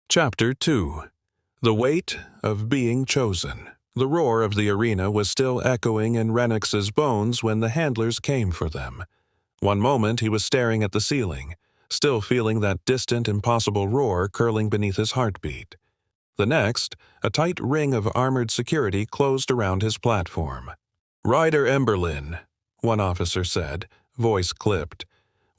Chapter 2. The Weight of Being Chosen. The roar of the arena was still echoing in Rennox's bones when the handlers came for them. One moment he was staring at the ceiling, still feeling that distant, impossible roar curling beneath his heartbeat. The next, a tight ring of armored security closed around his platform. "Ryder Emberlyn," one officer said, voice clipped.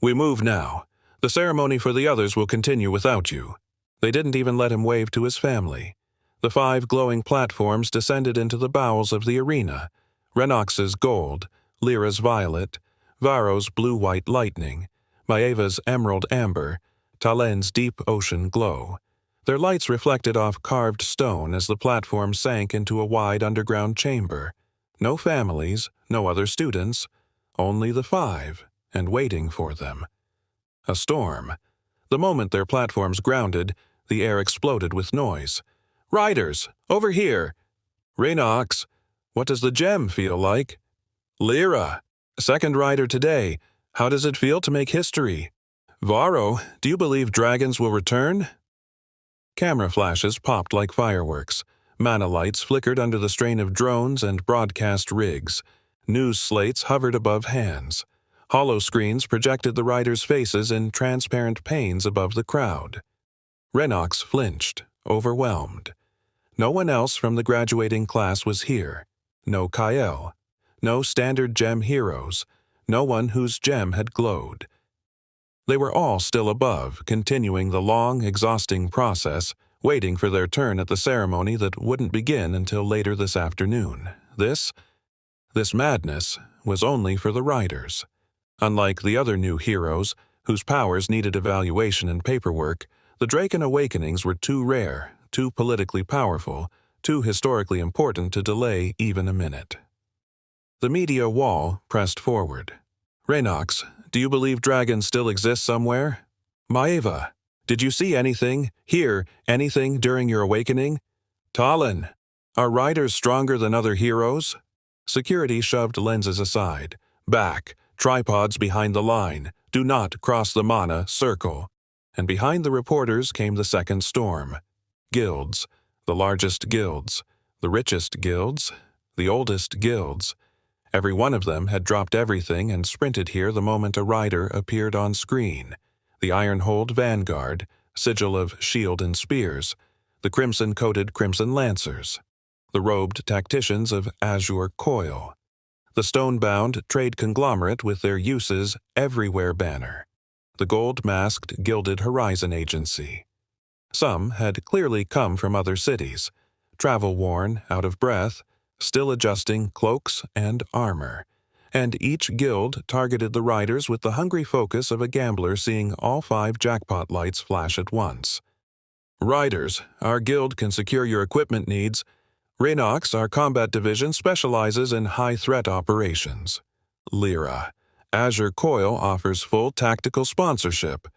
"We move now. The ceremony for the others will continue without you." They didn't even let him wave to his family. The 5 glowing platforms descended into the bowels of the arena. Rennox's gold, Lyra's violet, Varro's blue-white lightning, Maeva's emerald amber, Talen's deep ocean glow. Their lights reflected off carved stone as the platform sank into a wide underground chamber. No families, no other students, only the 5, and waiting for them. A storm. The moment their platforms grounded, the air exploded with noise. "Riders, over here!" "Rennox, what does the gem feel like?" "Lyra, second rider today. How does it feel to make history?" "Varro, do you believe dragons will return?" Camera flashes popped like fireworks. Mana lights flickered under the strain of drones and broadcast rigs. News slates hovered above hands. Hollow screens projected the riders' faces in transparent panes above the crowd. Rennox flinched, overwhelmed. No one else from the graduating class was here. No Kyle. No standard gem heroes. No one whose gem had glowed. They were all still above, continuing the long, exhausting process, waiting for their turn at the ceremony that wouldn't begin until later this afternoon. This madness was only for the riders. Unlike the other new heroes, whose powers needed evaluation and paperwork, the Draken Awakenings were too rare, too politically powerful, too historically important to delay even a minute. The media wall pressed forward. "Rennox, do you believe dragons still exist somewhere?" "Maeva, did you see anything, hear anything during your awakening?" "Talen, are riders stronger than other heroes?" Security shoved lenses aside. "Back, tripods behind the line. Do not cross the mana circle." And behind the reporters came the second storm. Guilds, the largest guilds, the richest guilds, the oldest guilds. Every one of them had dropped everything and sprinted here the moment a rider appeared on screen. The Ironhold Vanguard, sigil of shield and spears, the crimson-coated Crimson Lancers, the robed tacticians of Azure Coil, the stone-bound trade conglomerate with their uses everywhere banner, the gold-masked Gilded Horizon Agency. Some had clearly come from other cities, travel-worn, out of breath, still adjusting cloaks and armor, and each guild targeted the riders with the hungry focus of a gambler seeing all 5 jackpot lights flash at once. "Riders, our guild can secure your equipment needs. Rennox, our combat division, specializes in high-threat operations. Lyra, Azure Coil offers full tactical sponsorship.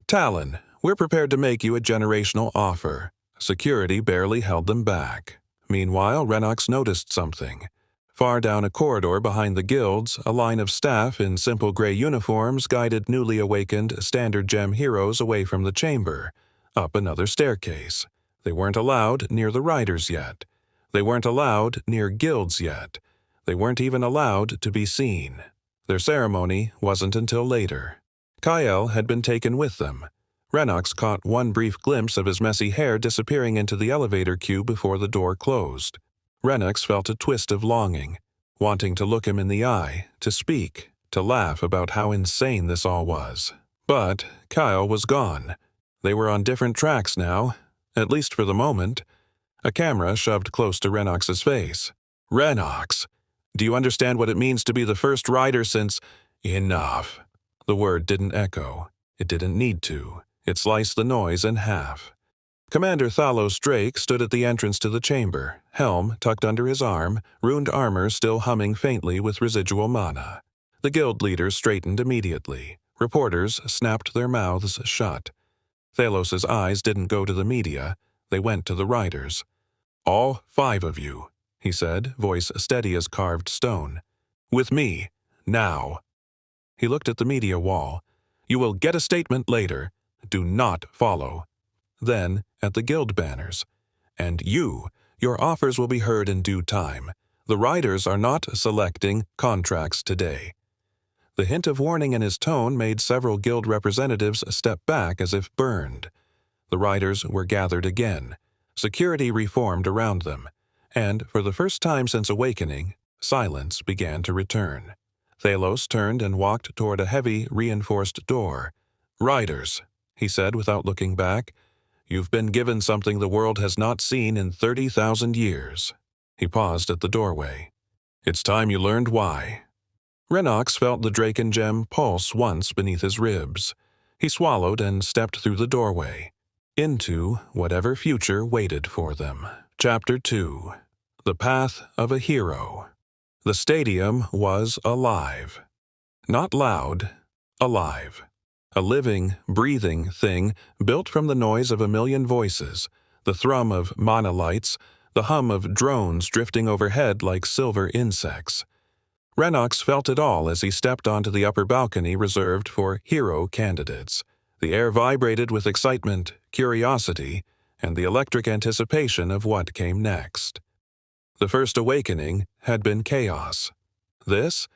Talen, we're prepared to make you a generational offer." Security barely held them back. Meanwhile, Rennox noticed something. Far down a corridor behind the guilds, a line of staff in simple gray uniforms guided newly awakened standard gem heroes away from the chamber, up another staircase. They weren't allowed near the riders yet. They weren't allowed near guilds yet. They weren't even allowed to be seen. Their ceremony wasn't until later. Kyle had been taken with them. Rennox caught one brief glimpse of his messy hair disappearing into the elevator queue before the door closed. Rennox felt a twist of longing, wanting to look him in the eye, to speak, to laugh about how insane this all was. But Kyle was gone. They were on different tracks now, at least for the moment. A camera shoved close to Rennox's face. "Rennox, do you understand what it means to be the first rider since—" "Enough." The word didn't echo. It didn't need to. It sliced the noise in half. Commander Thalos Drake stood at the entrance to the chamber, helm tucked under his arm, ruined armor still humming faintly with residual mana. The guild leaders straightened immediately. Reporters snapped their mouths shut. Thalos's eyes didn't go to the media. They went to the riders. "All 5 of you," he said, voice steady as carved stone. "With me, now." He looked at the media wall. "You will get a statement later. Do not follow." Then, at the guild banners. "And your offers will be heard in due time. The riders are not selecting contracts today." The hint of warning in his tone made several guild representatives step back as if burned. The riders were gathered again. Security reformed around them, and for the first time since awakening, silence began to return. Thalos turned and walked toward a heavy, reinforced door. "Riders," he said without looking back, "you've been given something the world has not seen in 30,000 years." He paused at the doorway. "It's time you learned why." Renox felt the Draken gem pulse once beneath his ribs. He swallowed and stepped through the doorway, into whatever future waited for them. Chapter 2. The Path of a Hero. The stadium was alive. Not loud, alive. A living, breathing thing built from the noise of a million voices, the thrum of monolites, the hum of drones drifting overhead like silver insects. Renox felt it all as he stepped onto the upper balcony reserved for hero candidates. The air vibrated with excitement, curiosity, and the electric anticipation of what came next. The first awakening had been chaos. This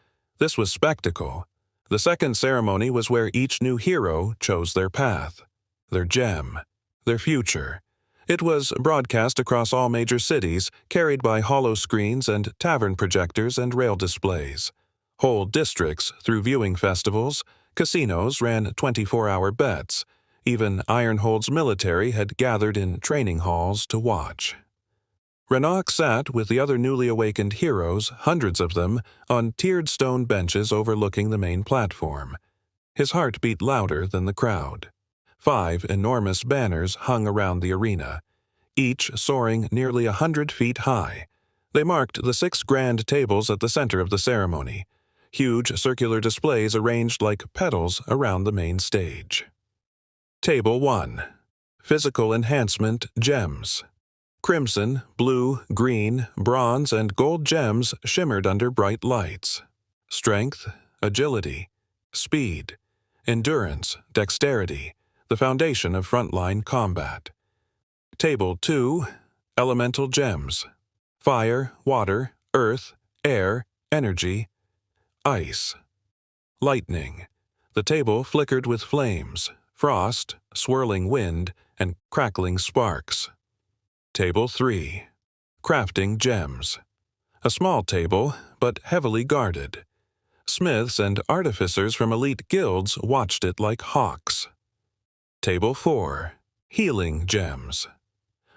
was spectacle. The second ceremony was where each new hero chose their path, their gem, their future. It was broadcast across all major cities, carried by hollow screens and tavern projectors and rail displays. Whole districts threw viewing festivals, casinos ran 24-hour bets. Even Ironhold's military had gathered in training halls to watch. Renox sat with the other newly awakened heroes, hundreds of them, on tiered stone benches overlooking the main platform. His heart beat louder than the crowd. 5 enormous banners hung around the arena, each soaring nearly 100 feet high. They marked the 6 grand tables at the center of the ceremony, huge circular displays arranged like petals around the main stage. Table 1. Physical Enhancement Gems. Crimson, blue, green, bronze, and gold gems shimmered under bright lights. Strength, agility, speed, endurance, dexterity, the foundation of frontline combat. Table 2. Elemental Gems. Fire, water, earth, air, energy, ice. Lightning. The table flickered with flames, frost, swirling wind, and crackling sparks. Table 3. Crafting Gems. A small table, but heavily guarded. Smiths and artificers from elite guilds watched it like hawks. Table 4. Healing Gems.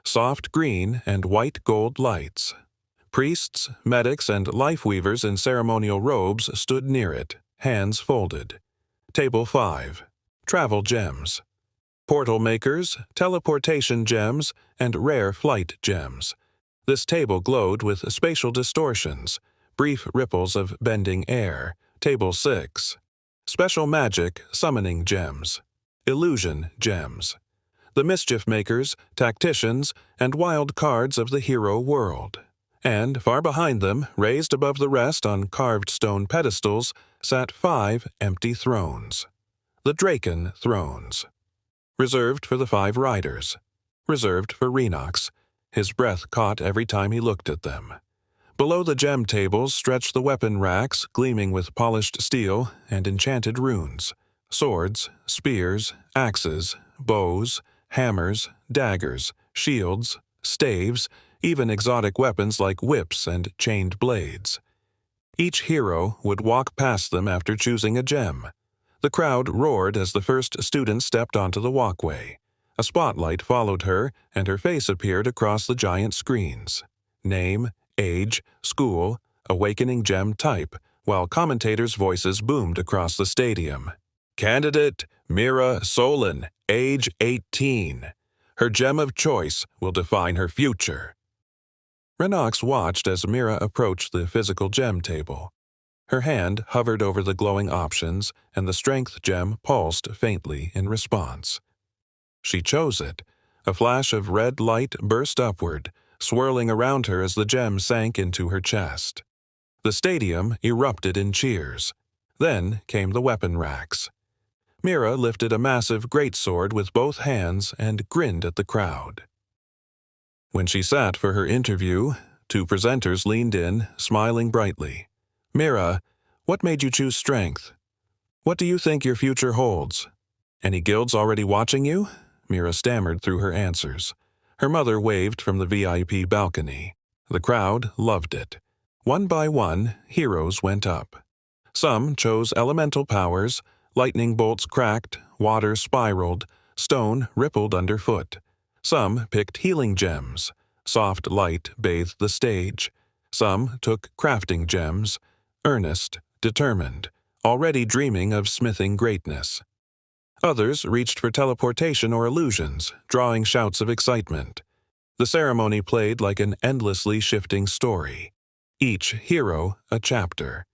Soft green and white gold lights. Priests, medics, and lifeweavers in ceremonial robes stood near it, hands folded. Table 5. Travel Gems. Portal makers, teleportation gems, and rare flight gems. This table glowed with spatial distortions, brief ripples of bending air. Table 6. Special magic summoning gems. Illusion gems. The mischief makers, tacticians, and wild cards of the hero world. And far behind them, raised above the rest on carved stone pedestals, sat 5 empty thrones. The Draken thrones. Reserved for the 5 riders. Reserved for Renox. His breath caught every time he looked at them. Below the gem tables stretched the weapon racks, gleaming with polished steel and enchanted runes. Swords, spears, axes, bows, hammers, daggers, shields, staves, even exotic weapons like whips and chained blades. Each hero would walk past them after choosing a gem. The crowd roared as the first student stepped onto the walkway. A spotlight followed her, and her face appeared across the giant screens. Name, age, school, awakening gem type, while commentators' voices boomed across the stadium. Candidate Mira Solon, age 18. Her gem of choice will define her future. Renox watched as Mira approached the physical gem table. Her hand hovered over the glowing options, and the strength gem pulsed faintly in response. She chose it. A flash of red light burst upward, swirling around her as the gem sank into her chest. The stadium erupted in cheers. Then came the weapon racks. Mira lifted a massive greatsword with both hands and grinned at the crowd. When she sat for her interview, two presenters leaned in, smiling brightly. "Mira, what made you choose strength? What do you think your future holds? Any guilds already watching you?" Mira stammered through her answers. Her mother waved from the VIP balcony. The crowd loved it. One by one, heroes went up. Some chose elemental powers, lightning bolts cracked, water spiraled, stone rippled underfoot. Some picked healing gems. Soft light bathed the stage. Some took crafting gems, earnest, determined, already dreaming of smithing greatness. Others reached for teleportation or illusions, drawing shouts of excitement. The ceremony played like an endlessly shifting story. Each hero a chapter.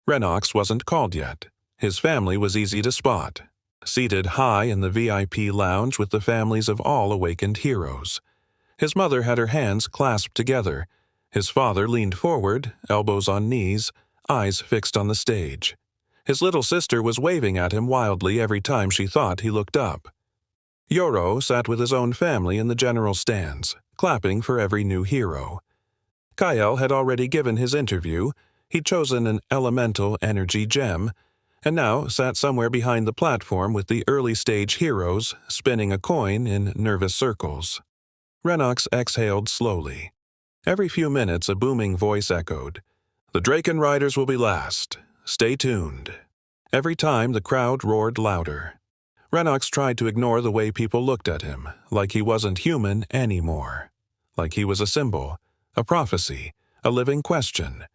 Renox wasn't called yet. His family was easy to spot, seated high in the VIP lounge with the families of all awakened heroes. His mother had her hands clasped together. His father leaned forward, elbows on knees, eyes fixed on the stage. His little sister was waving at him wildly every time she thought he looked up. Yoro sat with his own family in the general stands, clapping for every new hero. Kael had already given his interview. He'd chosen an elemental energy gem, and now sat somewhere behind the platform with the early-stage heroes, spinning a coin in nervous circles. Renox exhaled slowly. Every few minutes a booming voice echoed, "The Draken Riders will be last. Stay tuned." Every time the crowd roared louder. Renox tried to ignore the way people looked at him, like he wasn't human anymore. Like he was a symbol, a prophecy, a living question.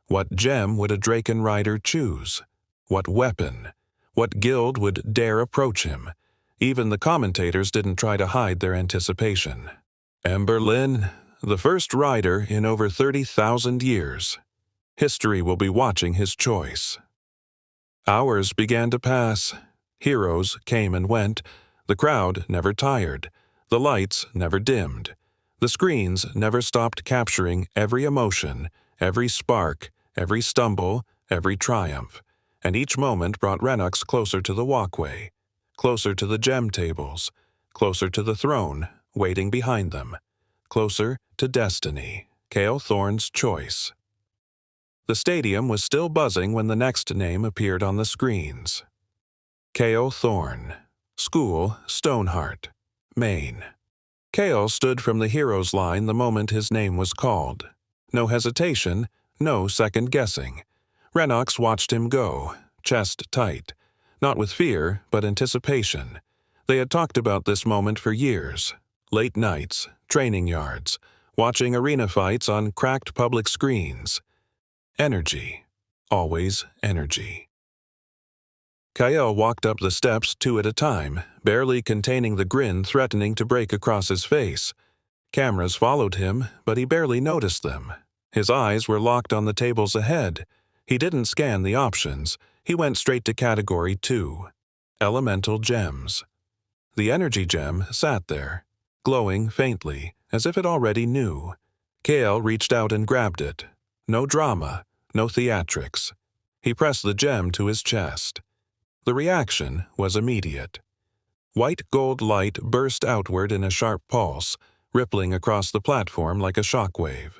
What gem would a Draken Rider choose? What weapon? What guild would dare approach him? Even the commentators didn't try to hide their anticipation. Emberlyn, the first rider in over 30,000 years. History will be watching his choice. Hours began to pass. Heroes came and went. The crowd never tired. The lights never dimmed. The screens never stopped capturing every emotion, every spark, every stumble, every triumph. And each moment brought Renox closer to the walkway, closer to the gem tables, closer to the throne, waiting behind them, closer to destiny, Kael Thorne's choice. The stadium was still buzzing when the next name appeared on the screens. Kael Thorne, School, Stoneheart, Maine. Kael stood from the heroes line the moment his name was called. No hesitation, no second guessing. Renox watched him go, chest tight. Not with fear, but anticipation. They had talked about this moment for years. Late nights, training yards, watching arena fights on cracked public screens. Energy. Always energy. Kael walked up the steps 2 at a time, barely containing the grin threatening to break across his face. Cameras followed him, but he barely noticed them. His eyes were locked on the tables ahead. He didn't scan the options. He went straight to Category 2. Elemental Gems. The energy gem sat there, glowing faintly, as if it already knew. Kael reached out and grabbed it. No drama, no theatrics. He pressed the gem to his chest. The reaction was immediate. White gold light burst outward in a sharp pulse, rippling across the platform like a shockwave.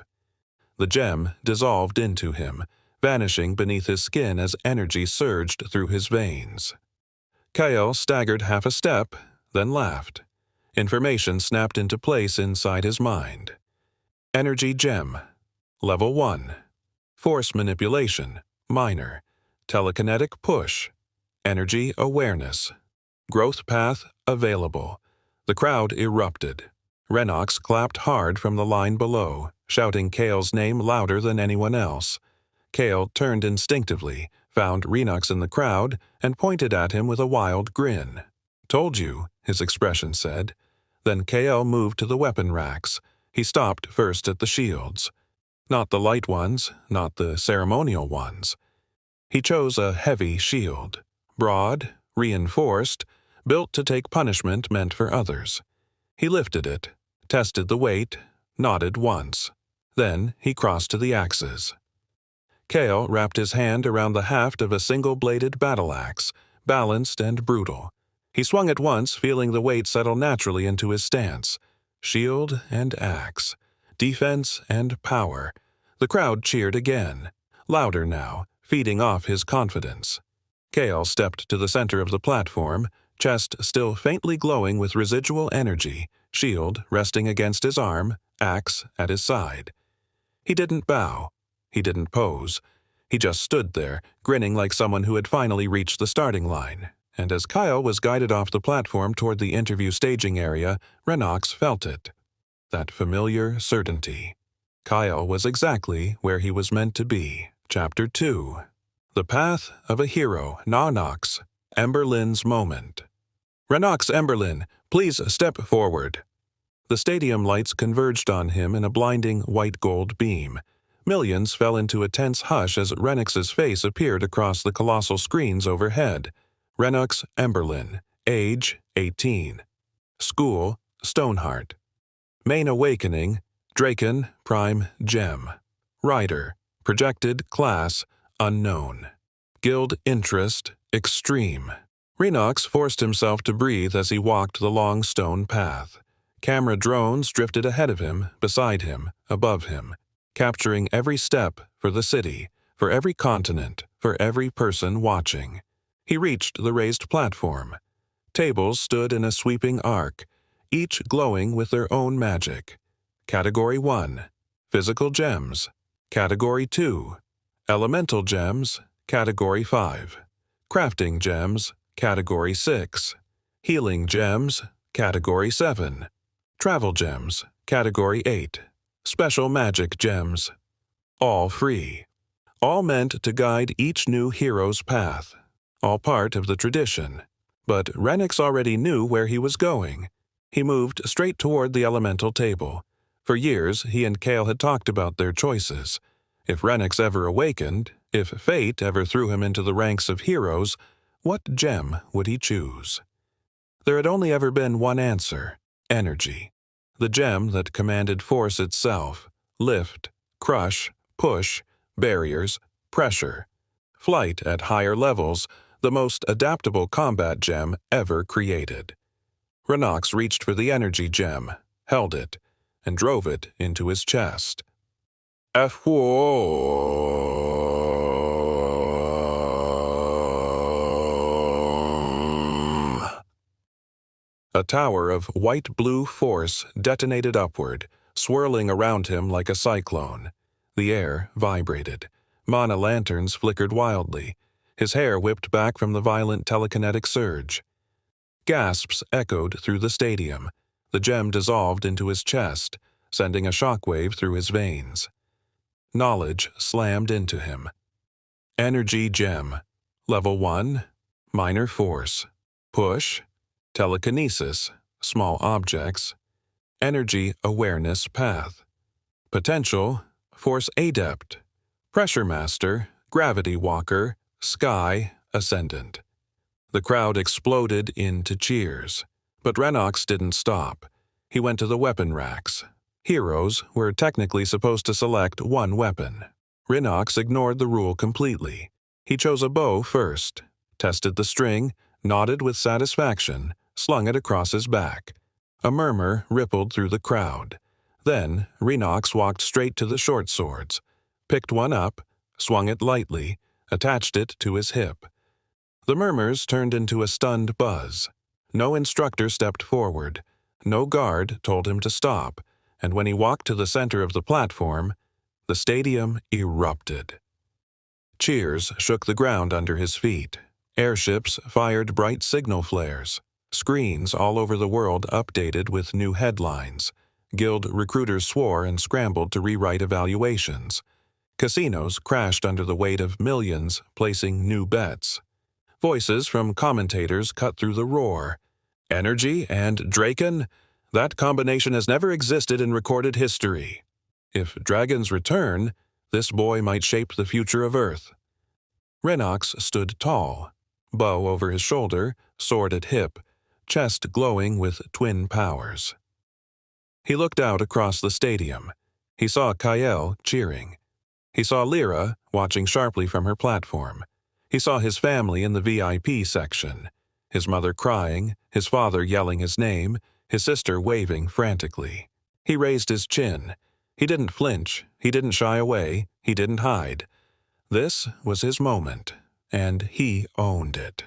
The gem dissolved into him, vanishing beneath his skin as energy surged through his veins. Kael staggered half a step, then laughed. Information snapped into place inside his mind. Energy Gem. Level 1. Force Manipulation, Minor. Telekinetic Push. Energy Awareness. Growth Path Available. The crowd erupted. Renox clapped hard from the line below, shouting Kael's name louder than anyone else. Kael turned instinctively, found Renox in the crowd, and pointed at him with a wild grin. "Told you," his expression said. Then Kael moved to the weapon racks. He stopped first at the shields. Not the light ones, not the ceremonial ones. He chose a heavy shield, broad, reinforced, built to take punishment meant for others. He lifted it, tested the weight, nodded once. Then he crossed to the axes. Kael wrapped his hand around the haft of a single-bladed battle axe, balanced and brutal. He swung it once, feeling the weight settle naturally into his stance. shield and axe, defense and power. The crowd cheered again, louder now, feeding off his confidence. Kale stepped to the center of the platform, chest still faintly glowing with residual energy, shield resting against his arm, axe at his side. He didn't bow. He didn't pose. He just stood there, grinning like someone who had finally reached the starting line. And as Kyle was guided off the platform toward the interview staging area, Renox felt it. That familiar certainty. Kyle was exactly where he was meant to be. Chapter 2. The Path of a Hero, Nonox, Emberlin's Moment. Renox Emberlin, please step forward. The stadium lights converged on him in a blinding white-gold beam. Millions fell into a tense hush as Renox's face appeared across the colossal screens overhead. Renox Emberlin, age 18. School, Stoneheart. Main awakening, Draken Prime Gem. Rider, projected class, unknown. Guild interest, extreme. Renox forced himself to breathe as he walked the long stone path. Camera drones drifted ahead of him, beside him, above him, capturing every step for the city, for every continent, for every person watching. He reached the raised platform. Tables stood in a sweeping arc, each glowing with their own magic. Category 1, Physical Gems. Category 2, Elemental Gems. Category 5, Crafting Gems. Category 6, Healing Gems. Category 7, Travel Gems. Category 8, Special Magic Gems. All free. All meant to guide each new hero's path. All part of the tradition. But Renox already knew where he was going. He moved straight toward the elemental table. For years, he and Kale had talked about their choices. If Renox ever awakened, if fate ever threw him into the ranks of heroes, what gem would he choose? There had only ever been one answer: energy. The gem that commanded force itself. Lift, crush, push, barriers, pressure. Flight at higher levels, the most adaptable combat gem ever created. Renox reached for the energy gem, held it, and drove it into his chest. A tower of white-blue force detonated upward, swirling around him like a cyclone. The air vibrated. Mana lanterns flickered wildly. His hair whipped back from the violent telekinetic surge. Gasps echoed through the stadium. The gem dissolved into his chest, sending a shockwave through his veins. Knowledge slammed into him. Energy gem. Level 1, minor force. Push, telekinesis, small objects. Energy awareness path. Potential, force adept. Pressure master, gravity walker, sky ascendant. The crowd exploded into cheers. But Renox didn't stop. He went to the weapon racks. Heroes were technically supposed to select one weapon. Renox ignored the rule completely. He chose a bow first, tested the string, nodded with satisfaction, slung it across his back. A murmur rippled through the crowd. Then Renox walked straight to the short swords, picked one up, swung it lightly, attached it to his hip. The murmurs turned into a stunned buzz. No instructor stepped forward. No guard told him to stop, and when he walked to the center of the platform, the stadium erupted. Cheers shook the ground under his feet. Airships fired bright signal flares. Screens all over the world updated with new headlines. Guild recruiters swore and scrambled to rewrite evaluations. Casinos crashed under the weight of millions placing new bets. Voices from commentators cut through the roar. Energy and Draken? That combination has never existed in recorded history. If dragons return, this boy might shape the future of Earth. Renox stood tall, bow over his shoulder, sword at hip, chest glowing with twin powers. He looked out across the stadium. He saw Kyle cheering. He saw Lyra watching sharply from her platform. He saw his family in the VIP section, his mother crying, his father yelling his name, his sister waving frantically. He raised his chin. He didn't flinch. He didn't shy away. He didn't hide. This was his moment, and he owned it.